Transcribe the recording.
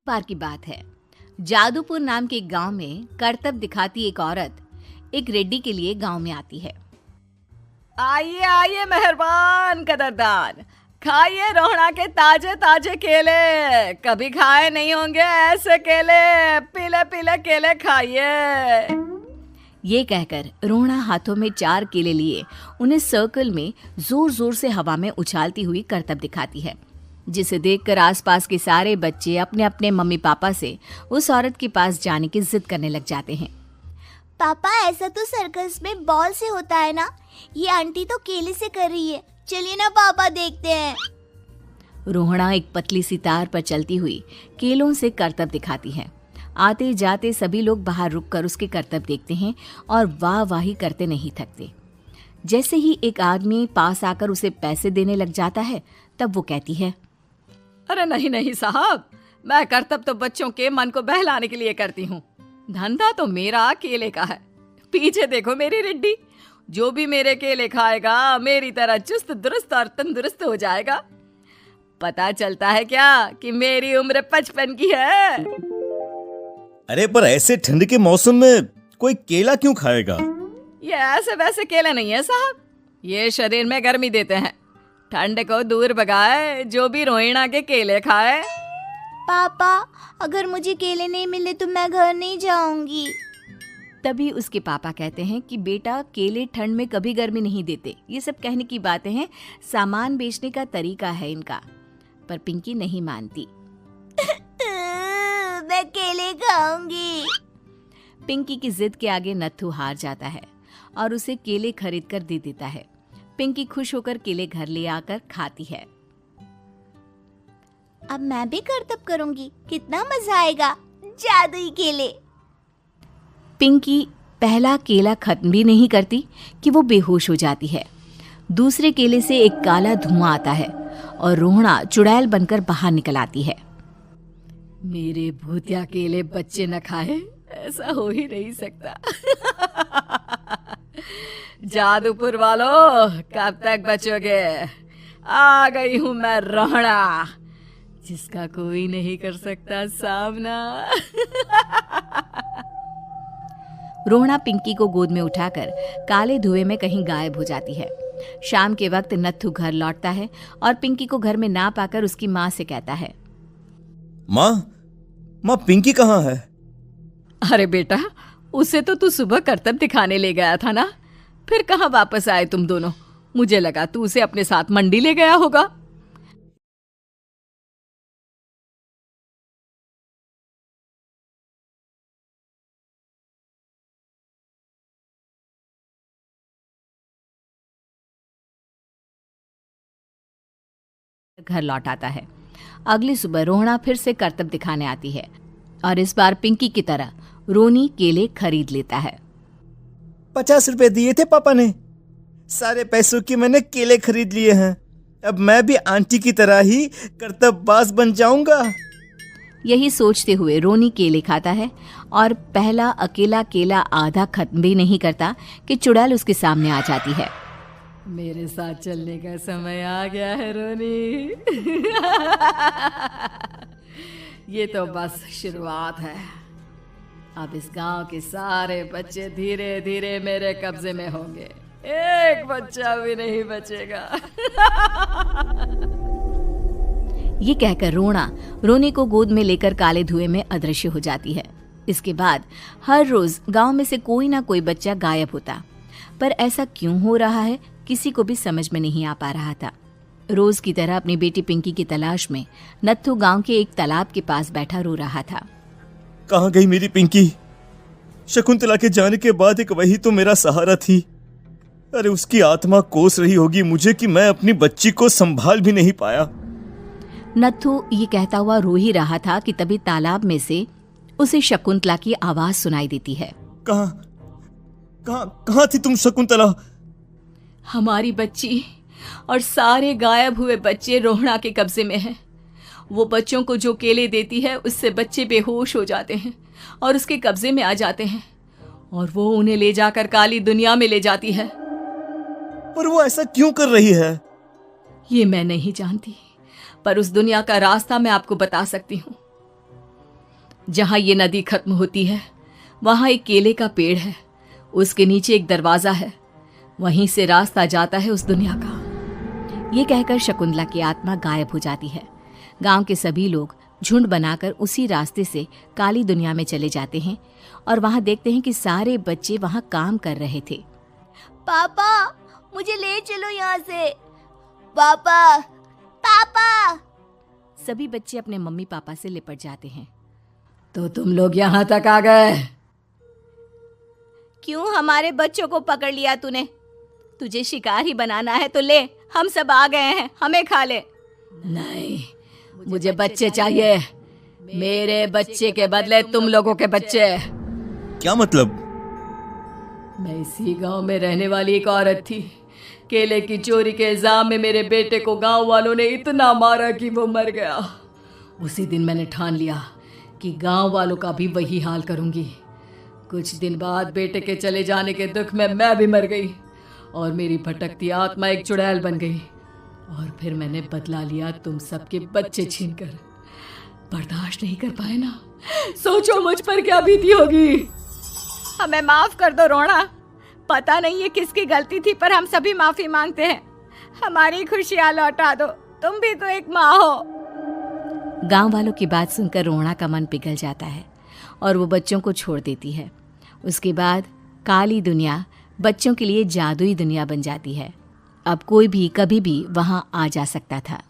बार की बात है। जादूपुर नाम के एक गांव में करतब दिखाती एक औरत एक रेड्डी के लिए गांव में आती है। आइए आइए मेहरबान कदरदान, खाइए रोहड़ा के ताजे ताजे केले। कभी खाए नहीं होंगे ऐसे केले। पीले पीले केले खाइए। ये कहकर रोहना हाथों में 4 केले लिए उन्हें सर्कल में जोर जोर से हवा में उछालती हुई करतब दिखाती है, जिसे देखकर आसपास के सारे बच्चे अपने अपने मम्मी पापा से उस औरत के पास जाने की जिद करने लग जाते हैं। पापा, ऐसा तो सर्कस में बॉल से होता है ना, ये आंटी तो केले से कर रही है। चलिए ना पापा, देखते हैं। रोहना एक पतली सी तार पर चलती हुई केलों से करतब दिखाती है। आते जाते सभी लोग बाहर रुककर उसके करतब देखते हैं और वाह वाही करते नहीं थकते। जैसे ही एक आदमी पास आकर उसे पैसे देने लग जाता है, तब वो कहती है, अरे नहीं नहीं साहब, मैं करतब तो बच्चों के मन को बहलाने के लिए करती हूँ। धंधा तो मेरा केले का है। पीछे देखो मेरी रिड्डी, जो भी मेरे केले खाएगा मेरी तरह चुस्त दुरुस्त और तंदुरुस्त हो जाएगा। पता चलता है क्या कि मेरी उम्र 55 की है। अरे पर ऐसे ठंड के मौसम में कोई केला क्यों खाएगा? ये ऐसे वैसे केले नहीं है साहब, ये शरीर में गर्मी देते हैं। ठंड को दूर भगाए जो भी रोहिणा के केले खाए। पापा, अगर मुझे केले नहीं मिले तो मैं घर नहीं जाऊंगी। तभी उसके पापा कहते हैं कि बेटा, केले ठंड में कभी गर्मी नहीं देते। ये सब कहने की बातें हैं, सामान बेचने का तरीका है इनका। पर पिंकी नहीं मानती। मैं केले खाऊंगी। पिंकी की जिद के आगे नत्थू हार जाता है और उसे केले खरीद कर दे देता है। पिंकी खुश होकर केले घर ले आकर खाती है। अब मैं भी करतब करूंगी, कितना मजा आएगा। जादुई केले। पिंकी पहला केला खत्म भी नहीं करती कि वो बेहोश हो जाती है। दूसरे केले से एक काला धुआं आता है और रोहना चुड़ैल बनकर बाहर निकल आती है। मेरे भूतिया केले बच्चे न खाए, ऐसा हो ही नहीं सकता। जादूपुर वालों, कब तक बचोगे? आ गई हूं मैं रोहना, जिसका कोई नहीं कर सकता सामना। रोहना पिंकी को गोद में उठाकर काले धुएं में कहीं गायब हो जाती है। शाम के वक्त नत्थू घर लौटता है और पिंकी को घर में ना पाकर उसकी माँ से कहता है, माँ पिंकी कहाँ है? अरे बेटा, उसे तो तू सुबह करतब दिखाने ले गया था ना, फिर कहाँ वापस आए तुम दोनों? मुझे लगा तू उसे अपने साथ मंडी ले गया होगा। घर लौट आता है। अगली सुबह रोहना फिर से करतब दिखाने आती है और इस बार पिंकी की तरह रोनी केले खरीद लेता है। 50 रुपए दिए थे पापा ने, सारे पैसों की मैंने केले खरीद लिए हैं। अब मैं भी आंटी की तरह ही करतबबाज बन जाऊंगा। यही सोचते हुए रोनी केले खाता है और पहला अकेला केला आधा खत्म भी नहीं करता कि चुड़ैल उसके सामने आ जाती है। मेरे साथ चलने का समय आ गया है रोनी। ये तो बस शुरुआत है। अब इस गांव के सारे बच्चे धीरे धीरे मेरे कब्जे में होंगे, एक बच्चा भी नहीं बचेगा। ये कहकर रोनी को गोद में लेकर काले धुएं में अदृश्य हो जाती है। इसके बाद हर रोज गांव में से कोई ना कोई बच्चा गायब होता, पर ऐसा क्यों हो रहा है किसी को भी समझ में नहीं आ पा रहा था। रोज की तरह अपनी बेटी पिंकी की तलाश में नत्थू गांव के एक तालाब के पास बैठा रो रहा था। कहाँ गई मेरी पिंकी? शकुंतला के जाने के बाद एक वही तो मेरा सहारा थी। अरे उसकी आत्मा कोस रही होगी मुझे कि मैं अपनी बच्ची को संभाल भी नहीं पाया। नत्थू ये कहता हुआ रो ही रहा था कि तभी तालाब में से उसे शकुंतला की आवाज सुनाई देती है। कहाँ थी तुम शकुंतला? हमारी बच्ची और सारे गायब हुए बच्चे रोहना के कब्जे में हैं। वो बच्चों को जो केले देती है उससे बच्चे बेहोश हो जाते हैं और उसके कब्जे में आ जाते हैं और वो उन्हें ले जाकर काली दुनिया में ले जाती है। पर वो ऐसा क्यों कर रही है? ये मैं नहीं जानती, पर उस दुनिया का रास्ता मैं आपको बता सकती हूँ। जहाँ ये नदी खत्म होती है वहाँ एक केले का पेड़ है, उसके नीचे एक दरवाज़ा है, वहीं से रास्ता जाता है उस दुनिया का। ये कहकर शकुंतला की आत्मा गायब हो जाती है। गांव के सभी लोग झुंड बनाकर उसी रास्ते से काली दुनिया में चले जाते हैं और वहां देखते हैं कि सारे बच्चे वहां काम कर रहे थे। पापा मुझे ले चलो यहाँ से। पापा पापा। सभी बच्चे अपने मम्मी पापा से लिपट जाते हैं। तो तुम लोग यहाँ तक आ गए? क्यों हमारे बच्चों को पकड़ लिया तूने? तुझे शिकार ही बनाना है तो ले, हम सब आ गए हैं, हमें खा ले। नहीं, मुझे बच्चे चाहिए। मेरे बच्चे के बदले तुम लोगों के बच्चे। क्या मतलब? मैं इसी गांव में रहने वाली एक औरत थी। केले की चोरी के इल्जाम में मेरे बेटे को गांव वालों ने इतना मारा कि वो मर गया। उसी दिन मैंने ठान लिया कि गांव वालों का भी वही हाल करूंगी। कुछ दिन बाद बेटे के चले जाने के दुख में मैं भी मर गई और मेरी भटकती आत्मा एक चुड़ैल बन गई। और फिर मैंने बदला लिया तुम सबके बच्चे छीनकर। बर्दाश्त नहीं कर पाए ना? सोचो मुझ पर क्या बीती होगी। हमें माफ कर दो रोना। पता नहीं ये किसकी गलती थी, पर हम सभी माफी मांगते हैं। हमारी खुशियां लौटा दो, तुम भी तो एक माँ हो। गांव वालों की बात सुनकर रोना का मन पिघल जाता है और वो बच्चों को छोड़ देती है। उसके बाद काली दुनिया बच्चों के लिए जादुई दुनिया बन जाती है। अब कोई भी कभी भी वहां आ जा सकता था।